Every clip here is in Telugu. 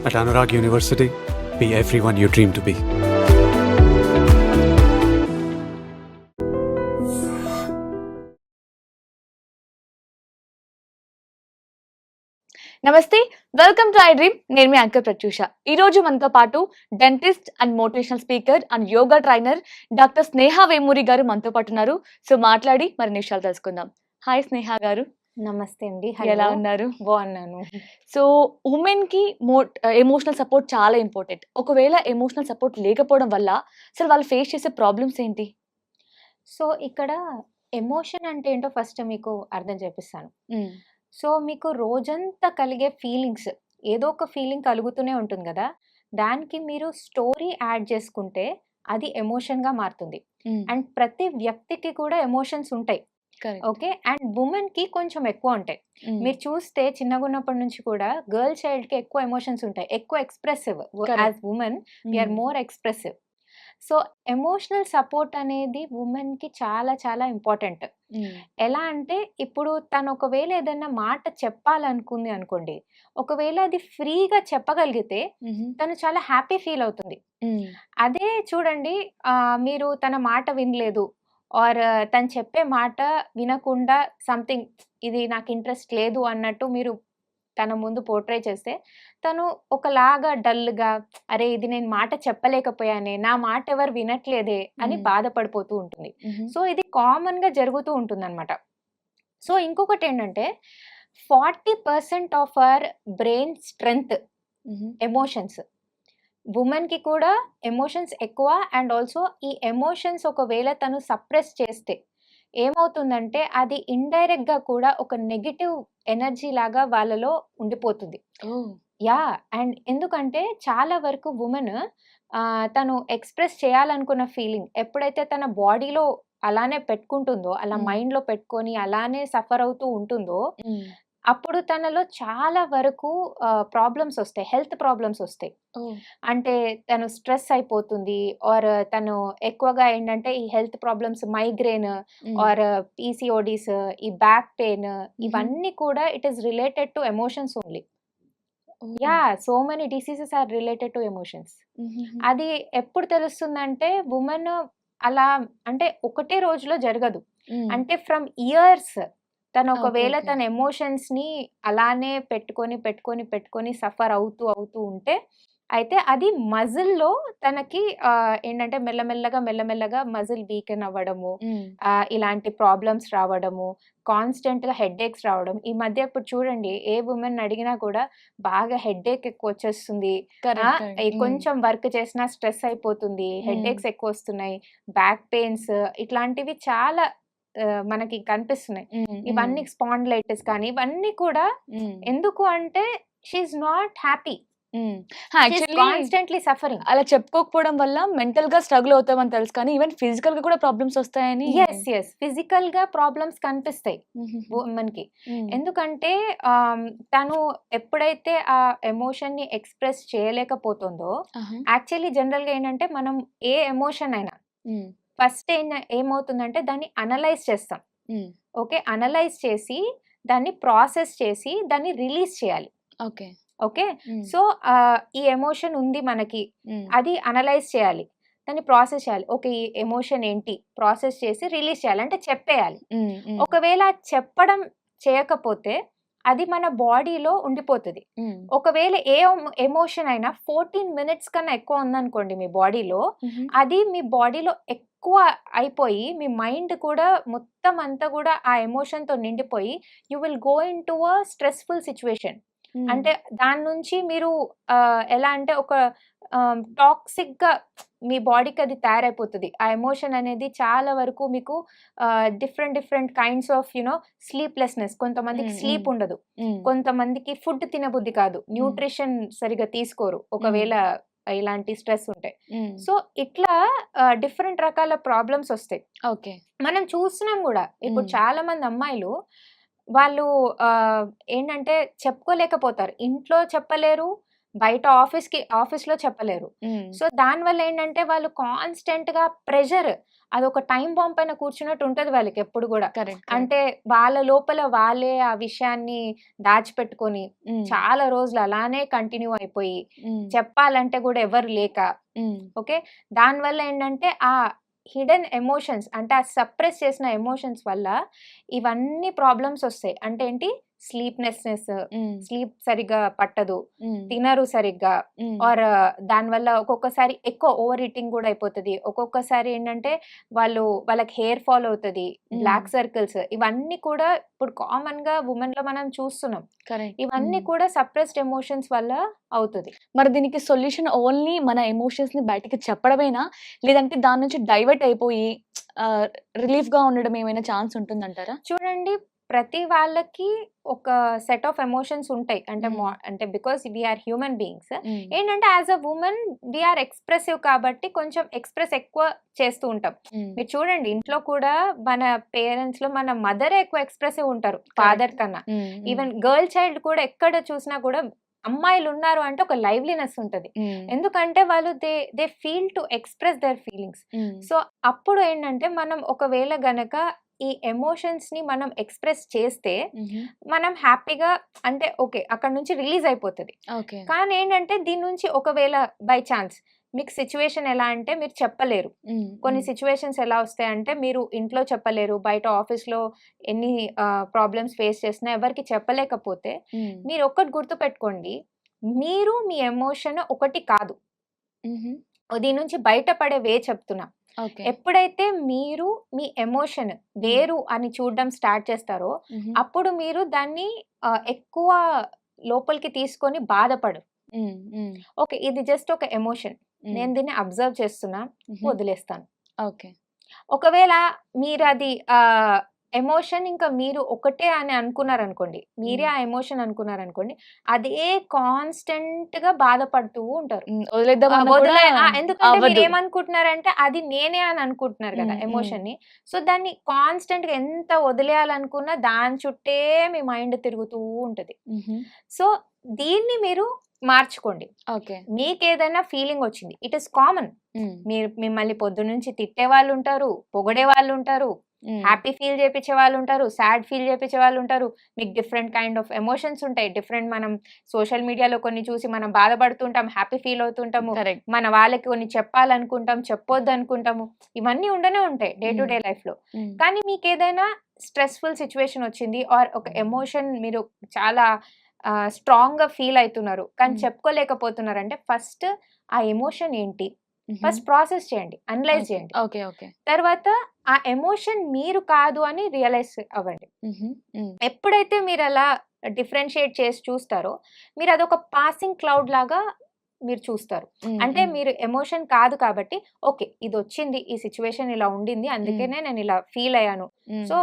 At Anurag University, be everyone you dream to be. నమస్తే, వెల్కమ్ టు ఐ డ్రీమ్. నేను మీ యాంకర్ ప్రత్యూష. ఈ రోజు మనతో పాటు dentist and motivational speaker and yoga trainer doctor Sneha Vemuri గారు మనతో పాటు ఉన్నారు. సో మాట్లాడి మరిన్ని విషయాలు తెలుసుకుందాం. హాయ్ స్నేహ గారు, నమస్తే అండి. ఎలా ఉన్నారు? బాగున్నాను. సో ఉమెన్ కి ఎమోషనల్ సపోర్ట్ చాలా ఇంపార్టెంట్. ఒకవేళ ఎమోషనల్ సపోర్ట్ లేకపోవడం వల్ల అసలు వాళ్ళు ఫేస్ చేసే ప్రాబ్లమ్స్ ఏంటి? సో ఇక్కడ ఎమోషన్ అంటే ఏంటో ఫస్ట్ మీకు అర్థం చేపిస్తాను. సో మీకు రోజంతా కలిగే ఫీలింగ్స్, ఏదో ఒక ఫీలింగ్ కలుగుతూనే ఉంటుంది కదా, దానికి మీరు స్టోరీ యాడ్ చేసుకుంటే అది ఎమోషన్గా మారుతుంది. అండ్ ప్రతి వ్యక్తికి కూడా ఎమోషన్స్ ఉంటాయి. ఓకే, అండ్ ఉమెన్ కి కొంచెం ఎక్కువ ఉంటాయి. మీరు చూస్తే చిన్నగా ఉన్నప్పటి నుంచి కూడా గర్ల్ చైల్డ్ కి ఎక్కువ ఎమోషన్స్ ఉంటాయి, ఎక్కువ expressive. As women we are more expressive. So emotional support అనేది ఉమెన్ కి చాలా చాలా ఇంపార్టెంట్. ఎలా అంటే ఇప్పుడు తను ఒకవేళ ఏదైనా మాట చెప్పాలనుకుంది అనుకోండి, ఒకవేళ అది ఫ్రీగా చెప్పగలిగితే తను చాలా హ్యాపీ ఫీల్ అవుతుంది. అదే చూడండి, మీరు తన మాట వినలేదు ఆర్ తను చెప్పే మాట వినకుండా సంథింగ్ ఇది నాకు ఇంట్రెస్ట్ లేదు అన్నట్టు మీరు తన ముందు పోర్ట్రే చేస్తే తను ఒకలాగా డల్గా, అరే ఇది నేను మాట చెప్పలేకపోయానే, నా మాట ఎవరు వినట్లేదే అని బాధపడిపోతూ ఉంటుంది. సో ఇది కామన్ గా జరుగుతూ ఉంటుంది అనమాట. సో ఇంకొకటి ఏంటంటే 40% of our brain strength emotions. Women కి కూడా ఎమోషన్స్ ఎక్కువ. అండ్ ఆల్సో ఈ ఎమోషన్స్ ఒకవేళ తను సప్రెస్ చేస్తే ఏమవుతుందంటే అది ఇండైరెక్ట్ గా కూడా ఒక నెగిటివ్ ఎనర్జీ లాగా వాళ్ళలో ఉండిపోతుంది. యా, అండ్ ఎందుకంటే చాలా వరకు ఉమెన్ తను ఎక్స్ప్రెస్ చేయాలనుకున్న ఫీలింగ్ ఎప్పుడైతే తన బాడీలో అలానే పెట్టుకుంటుందో, అలా మైండ్ లో పెట్టుకొని అలానే సఫర్ అవుతూ ఉంటుందో, అప్పుడు తనలో చాలా వరకు ప్రాబ్లమ్స్ వస్తాయి, హెల్త్ ప్రాబ్లమ్స్ వస్తాయి. అంటే తను స్ట్రెస్ అయిపోతుంది, ఆర్ తను ఎక్కువగా ఏంటంటే ఈ health problems, migraine or PCODs, ఈ బ్యాక్ పెయిన్, ఇవన్నీ కూడా it is related to emotions only. Yeah, so many diseases are related to emotions. అది ఎప్పుడు తెలుస్తుందంటే ఉమెన్ అలా అంటే ఒకటే రోజులో జరగదు, అంటే ఫ్రమ్ ఇయర్స్ తను ఒకవేళ తన ఎమోషన్స్ ని అలానే పెట్టుకొని పెట్టుకొని పెట్టుకొని సఫర్ అవుతూ అవుతూ ఉంటే అయితే అది మజిల్లో తనకి ఏంటంటే మెల్లమెల్లగా మెల్లమెల్లగా మజిల్ వీకెన్ అవ్వడము, ఇలాంటి ప్రాబ్లమ్స్ రావడము, కాన్స్టెంట్ గా హెడ్ ఏక్స్ రావడం. ఈ మధ్య ఇప్పుడు చూడండి, ఏ ఉమెన్ అడిగినా కూడా బాగా హెడ్ ఏక్ ఎక్కువ వచ్చేస్తుంది, కొంచెం వర్క్ చేసినా స్ట్రెస్ అయిపోతుంది, హెడ్ ఏక్స్ ఎక్కువ వస్తున్నాయి, బ్యాక్ పెయిన్స్, ఇట్లాంటివి చాలా మనకి కనిపిస్తున్నాయి. ఇవన్నీ స్పాండిలైటిస్ కానీ ఇవన్నీ కూడా ఎందుకు అంటే she is not happy, constantly suffering. అలా చెప్పుకోకపోవడం వల్ల మెంటల్ గా స్ట్రగుల్ అవుతామని తెలుసు, కానీ ఈవెన్ ఫిజికల్ గా కూడా ప్రాబ్లమ్స్ వస్తాయని. ఎస్, ఫిజికల్ గా ప్రాబ్లమ్స్ కనిపిస్తాయి ఉమెన్ కి. ఎందుకంటే తను ఎప్పుడైతే ఆ ఎమోషన్ ని ఎక్స్ప్రెస్ చేయలేకపోతుందో, యాక్చువల్లీ జనరల్ గా ఏంటంటే మనం ఏ ఎమోషన్ అయినా ఫస్ట్ ఏమవుతుందంటే దాన్ని అనలైజ్ చేస్తాం. ఓకే, అనలైజ్ చేసి దాన్ని ప్రాసెస్ చేసి దాన్ని రిలీజ్ చేయాలి. ఓకే, సో ఈ ఎమోషన్ ఉంది మనకి, అది అనలైజ్ చేయాలి, దాన్ని ప్రాసెస్ చేయాలి. ఓకే, ఈ ఎమోషన్ ఏంటి, ప్రాసెస్ చేసి రిలీజ్ చేయాలి, అంటే చెప్పేయాలి. ఒకవేళ చెప్పడం చేయకపోతే అది మన బాడీలో ఉండిపోతుంది. ఒకవేళ ఏ ఎమోషన్ అయినా 14 minutes కన్నా ఎక్కువ ఉందనుకోండి మీ బాడీలో, అది మీ బాడీలో ఎక్కువ అయిపోయి మీ మైండ్ కూడా మొత్తం అంతా కూడా ఆ ఎమోషన్ తో నిండిపోయి you will go in to a stressful situation. అంటే దాని నుంచి మీరు ఎలా అంటే ఒక టాక్సిక్ గా మీ బాడీకి అది తయారైపోతుంది. ఆ ఎమోషన్ అనేది చాలా వరకు మీకు different different kinds of sleeplessness. కొంతమందికి స్లీప్ ఉండదు, కొంతమందికి ఫుడ్ తినబుద్ధి కాదు, న్యూట్రిషన్ సరిగా తీసుకోరు ఒకవేళ ఇలాంటి స్ట్రెస్ ఉంటాయి. సో ఇట్లా డిఫరెంట్ రకాల ప్రాబ్లమ్స్ వస్తాయి. ఓకే, మనం చూస్తున్నాం కూడా ఇప్పుడు చాలా మంది అమ్మాయిలు వాళ్ళు ఏంటంటే చెప్పుకోలేకపోతారు, ఇంట్లో చెప్పలేరు, బయట ఆఫీస్లో చెప్పలేరు. సో దానివల్ల ఏంటంటే వాళ్ళు కాన్స్టెంట్గా ప్రెషర్, అదొక టైం బాంబ్ పైన కూర్చున్నట్టు ఉంటది వాళ్ళకి ఎప్పుడు కూడా. అంటే వాళ్ళ లోపల వాళ్ళే ఆ విషయాన్ని దాచిపెట్టుకొని చాలా రోజులు అలానే కంటిన్యూ అయిపోయి చెప్పాలంటే కూడా ఎవరు లేక, ఓకే, దానివల్ల ఏంటంటే ఆ హిడెన్ ఎమోషన్స్, అంటే ఆ సప్రెస్ చేసిన ఎమోషన్స్ వల్ల ఇవన్నీ ప్రాబ్లమ్స్ వస్తాయి. అంటే ఏంటి, స్లీప్నెస్నెస్, స్లీప్ సరిగ్గా పట్టదు, తినరు సరిగ్గా, ఆర్ దానివల్ల ఒక్కొక్కసారి ఎక్కువ ఓవర్ ఈటింగ్ కూడా అయిపోతుంది. ఒక్కొక్కసారి ఏంటంటే వాళ్ళకి హెయిర్ ఫాల్ అవుతుంది, బ్లాక్ సర్కిల్స్, ఇవన్నీ కూడా ఇప్పుడు కామన్ గా ఉమెన్ లో మనం చూస్తున్నాం. ఇవన్నీ కూడా సప్రెస్డ్ ఎమోషన్స్ వల్ల అవుతుంది. మరి దీనికి సొల్యూషన్ ఓన్లీ మన ఎమోషన్స్ ని బయటికి చెప్పడమేనా, లేదంటే దాని నుంచి డైవర్ట్ అయిపోయి రిలీఫ్ గా ఉండడం ఏమైనా ఛాన్స్ ఉంటుందంటారా? చూడండి, ప్రతి వాళ్ళకి ఒక సెట్ ఆఫ్ ఎమోషన్స్ ఉంటాయి. అంటే అంటే బికాస్ వీఆర్ హ్యూమన్ బీయింగ్స్, ఏంటంటే as a women we are expressive కాబట్టి కొంచెం ఎక్స్ప్రెస్ ఎక్కువ చేస్తూ ఉంటాం. మీరు చూడండి, ఇంట్లో కూడా మన పేరెంట్స్ లో మన మదరే ఎక్కువ ఎక్స్ప్రెసివ్ ఉంటారు ఫాదర్ కన్నా. ఈవెన్ గర్ల్ చైల్డ్ కూడా ఎక్కడ చూసినా కూడా అమ్మాయిలు ఉన్నారు అంటే ఒక లైవ్లీనెస్ ఉంటుంది. ఎందుకంటే వాళ్ళు they feel to express there feelings. So అప్పుడు ఏంటంటే మనం ఒకవేళ గనక ఈ ఎమోషన్స్ ని మనం ఎక్స్ప్రెస్ చేస్తే మనం హ్యాపీగా, అంటే ఓకే, అక్కడ నుంచి రిలీజ్ అయిపోతుంది. కానీ ఏంటంటే దీని నుంచి ఒకవేళ బై ఛాన్స్ మీకు సిచ్యువేషన్ ఎలా అంటే మీరు చెప్పలేరు. కొన్ని సిచ్యువేషన్స్ ఎలా వస్తాయంటే మీరు ఇంట్లో చెప్పలేరు, బయట ఆఫీస్లో ఎన్ని ప్రాబ్లమ్స్ ఫేస్ చేసినా ఎవరికి చెప్పలేకపోతే మీరు ఒక్కటి గుర్తు పెట్టుకోండి, మీరు మీ ఎమోషన్ ఒకటి కాదు. దీని నుంచి బయటపడే వే చెప్తున్నా. ఎప్పుడైతే మీరు మీ ఎమోషన్ వేరు అని చూడడం స్టార్ట్ చేస్తారో అప్పుడు మీరు దాన్ని ఎక్కువ లోపలికి తీసుకొని బాధపడు. ఓకే, ఇది జస్ట్ ఒక ఎమోషన్, నేను దీన్ని అబ్జర్వ్ చేస్తున్నా, వదిలేస్తాను. ఓకే, ఒకవేళ మీరు అది ఎమోషన్ ఇంకా మీరు ఒకటే అని అనుకున్నారనుకోండి, మీరే ఆ ఎమోషన్ అనుకున్నారనుకోండి, అదే కాన్స్టెంట్ గా బాధపడుతూ ఉంటారు. ఎందుకంటే మీరు ఏమనుకుంటున్నారంటే అది నేనే అని అనుకుంటున్నారు కదా ఎమోషన్ ని. సో దాన్ని కాన్స్టెంట్ గా ఎంత వదిలేయాలనుకున్నా దాని చుట్టే మీ మైండ్ తిరుగుతూ ఉంటది. సో దీన్ని మీరు మార్చుకోండి. మీకు ఏదైనా ఫీలింగ్ వచ్చింది, ఇట్ ఇస్ కామన్. మీరు మిమ్మల్ని పొద్దు నుంచి తిట్టే వాళ్ళు ఉంటారు, పొగడే వాళ్ళు ఉంటారు, హ్యాపీ ఫీల్ చేపించే వాళ్ళు ఉంటారు, సాడ్ ఫీల్ చేపించే వాళ్ళు ఉంటారు. మీకు డిఫరెంట్ కైండ్ ఆఫ్ ఎమోషన్స్ ఉంటాయి. డిఫరెంట్, మనం సోషల్ మీడియాలో కొన్ని చూసి మనం బాధపడుతుంటాం, హ్యాపీ ఫీల్ అవుతుంటాము, మన వాళ్ళకి కొన్ని చెప్పాలనుకుంటాం, చెప్పొద్దు అనుకుంటాము. ఇవన్నీ ఉండనే ఉంటాయి డే టు డే లైఫ్ లో. కానీ మీకు ఏదైనా స్ట్రెస్ఫుల్ సిచ్యువేషన్ వచ్చింది, ఆర్ ఒక ఎమోషన్ మీరు చాలా స్ట్రాంగ్ గా ఫీల్ అవుతున్నారు కానీ చెప్పుకోలేకపోతున్నారు అంటే ఫస్ట్ ఆ ఎమోషన్ ఏంటి ఫస్ట్ ప్రాసెస్ చేయండి, అనలైజ్ చేయండి. తర్వాత ఆ ఎమోషన్ మీరు కాదు అని రియలైజ్ అవ్వండి. ఎప్పుడైతే మీరు అలా డిఫరెన్షియేట్ చేసి చూస్తారో మీరు అదొక పాసింగ్ క్లౌడ్ లాగా మీరు చూస్తారు. అంటే మీరు ఎమోషన్ కాదు కాబట్టి ఓకే ఇది వచ్చింది, ఈ సిచ్యువేషన్ ఇలా ఉండింది, అందుకనే నేను ఇలా ఫీల్ అయ్యాను, సో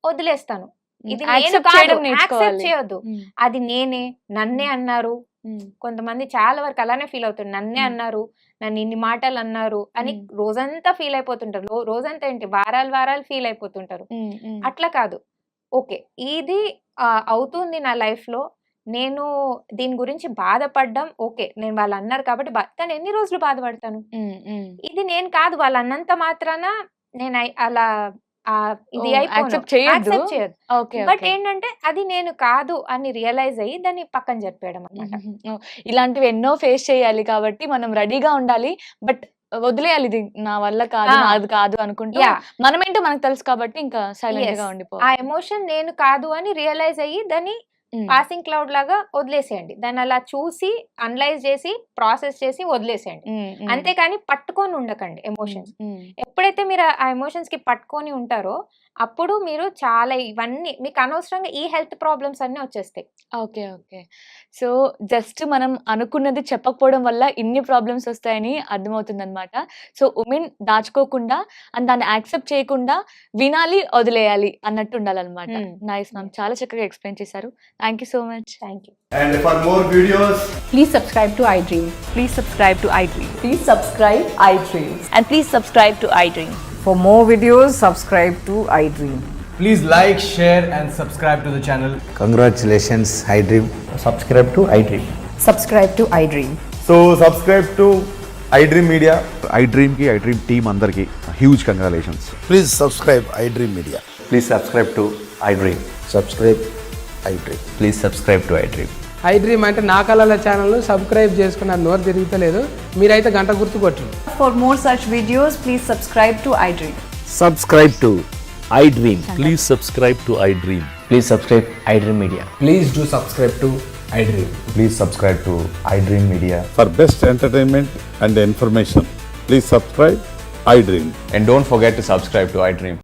వదిలేస్తాను. ఇది యాక్సెప్ట్ చేయొద్దు, అది నేనే, నన్నే అన్నారు. కొంతమంది చాలా వరకు అలానే ఫీల్ అవుతారు, నన్నే అన్నారు, నన్ను ఇన్ని మాటలు అన్నారు అని రోజంతా ఫీల్ అయిపోతుంటారు. రోజంతా ఏంటి వారాలు వారాలు ఫీల్ అయిపోతుంటారు. అట్లా కాదు, ఓకే ఇది అవుతుంది నా లైఫ్ లో, నేను దీని గురించి బాధపడ్డం ఓకే, నేను వాళ్ళు అన్నారు కాబట్టి కానీ ఎన్ని రోజులు బాధపడతాను, ఇది నేను కాదు, వాళ్ళు అన్నంత మాత్రాన నేను అలా ఇది చేయొద్దు. బట్ ఏంటంటే అది నేను కాదు అని రియలైజ్ అయ్యి దాన్ని పక్కన చెప్పేయడం అన్నమాట. ఇలాంటివి ఎన్నో ఫేస్ చేయాలి కాబట్టి మనం రెడీగా ఉండాలి. బట్ వదిలేయాలి, ఇది నా వల్ల కాదు, నాది కాదు అనుకుంటా మనమేంటో మనకు తెలుసు కాబట్టి ఇంకా సైలెంట్ గా ఉండిపోవాలి. ఆ ఎమోషన్ నేను కాదు అని రియలైజ్ అయ్యి దాన్ని పాసింగ్ క్లౌడ్ లాగా వదిలేసేయండి. దాన్ని అలా చూసి అనలైజ్ చేసి ప్రాసెస్ చేసి వదిలేసేయండి. అంతేకాని పట్టుకొని ఉండకండి ఎమోషన్స్. ఎప్పుడైతే మీరు ఆ ఎమోషన్స్ కి పట్టుకొని ఉంటారో అప్పుడు మీరు చాలా ఇవన్నీ మీకు అనవసరంగా ఈ హెల్త్ ప్రాబ్లమ్స్ అన్ని వచ్చేస్తాయి. ఓకే ఓకే సో జస్ట్ మనం అనుకున్నది చెప్పకపోవడం వల్ల ఇన్ని ప్రాబ్లమ్స్ వస్తాయని అర్థమవుతుంది అనమాట. సో ఉమెన్ దాచుకోకుండా అండ్ దాన్ని యాక్సెప్ట్ చేయకుండా వినాలి, వదిలేయాలి అన్నట్టు ఉండాలన్నమాట. నైస్ మ్యామ్, చాలా చక్కగా ఎక్స్ప్లెయిన్ చేశారు. Thank you so much. Thank you. And for more videos, please subscribe to iDream. Please subscribe to iDream. Please subscribe iDream. And please subscribe to iDream. For more videos, subscribe to iDream. please like, share and subscribe to the channel. Congratulations, iDream. Subscribe to iDream. Subscribe to iDream. So subscribe to iDream Media. iDream team అందరికి huge congratulations. Please subscribe iDream Media. Please subscribe to iDream. Subscribe iDream. Please subscribe to iDream. iDream అంటే నా కళల ఛానల్ను సబ్స్క్రైబ్ చేసుకున్న నోరు తిరుగుతలేదు, మీరైతే గంట గుర్తు కొట్టండి. For more such videos, please subscribe to iDream. Subscribe to iDream. Please subscribe to iDream. Please subscribe iDream Media. Please do subscribe to iDream. Please subscribe to iDream Media. For best entertainment and information, please subscribe iDream. And don't forget to subscribe to iDream.